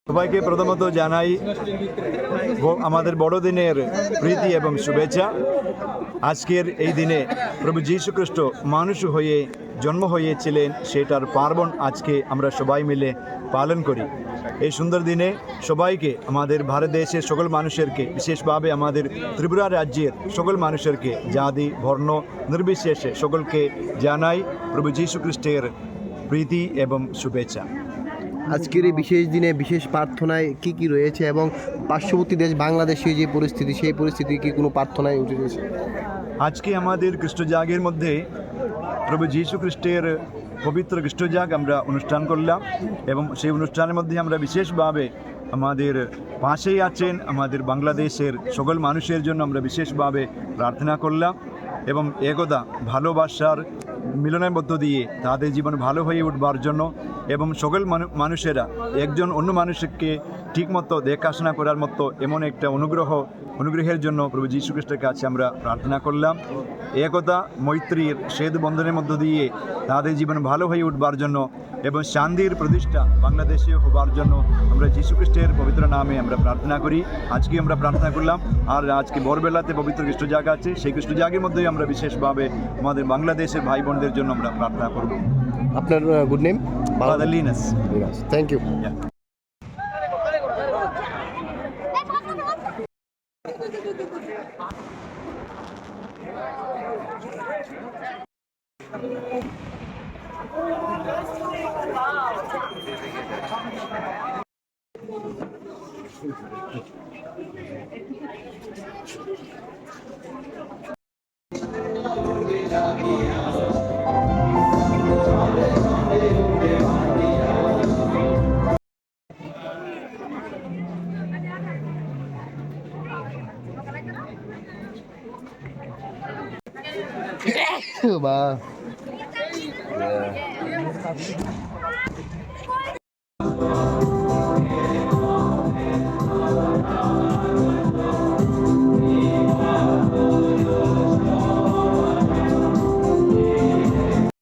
সবাইকে প্রথমত জানাই আমাদের বড়দিনের প্রীতি এবং শুভেচ্ছা। আজকের এই দিনে প্রভু যীশু খ্রিস্ট মানুষ হয়ে জন্ম হয়েছিলেন, সেটার পার্বণ আজকে আমরা সবাই মিলে পালন করি। এই সুন্দর দিনে সবাইকে, আমাদের ভারত দেশের সকল মানুষেরকে, বিশেষভাবে আমাদের ত্রিপুরা রাজ্যের সকল মানুষেরকে, জাতি বর্ণ নির্বিশেষে সকলকে জানাই প্রভু যীশু খ্রিস্টের প্রীতি এবং শুভেচ্ছা। আজকের এই বিশেষ দিনে বিশেষ প্রার্থনায় কি কি রয়েছে এবং পার্শ্ববর্তী দেশ বাংলাদেশে যে পরিস্থিতি, সেই পরিস্থিতি কি কোনো প্রার্থনায় উঠে গেছে? আজকে আমাদের খ্রিস্টজাগের মধ্যে প্রভু যীশু খ্রিস্টের পবিত্র খ্রিস্টজাগ আমরা অনুষ্ঠান করলাম এবং সেই অনুষ্ঠানের মধ্যে আমরা বিশেষভাবে আমাদের পাশেই আছেন আমাদের বাংলাদেশের সকল মানুষের জন্য আমরা বিশেষভাবে প্রার্থনা করলাম এবং একদা ভালোবাসার মিলনের মধ্য দিয়ে তাদের জীবন ভালো হয়ে উঠবার জন্য এবং সকল মানুষেরা একজন অন্য মানুষকে ঠিকমতো দেখাশোনা করার মতো এমন একটা অনুগ্রহের জন্য প্রভু যীশু খ্রিস্টের কাছে আমরা প্রার্থনা করলাম। একতা মৈত্রীর সেতু বন্ধনের মধ্য দিয়ে তাদের জীবন ভালো হয়ে উঠবার জন্য এবং শান্তির প্রতিষ্ঠা বাংলাদেশে হবার জন্য আমরা যীশু খ্রিস্টের পবিত্র নামে আমরা প্রার্থনা করি। আজকে আমরা প্রার্থনা করলাম, আর আজকে ভোরবেলাতে পবিত্র খ্রিস্টজাগ আছে, সেই খ্রিস্টজাগের মধ্যেই আমরা বিশেষভাবে আমাদের বাংলাদেশের ভাই বোনদের জন্য আমরা প্রার্থনা করব। আপনার good name? Father Linus. Thank you. বা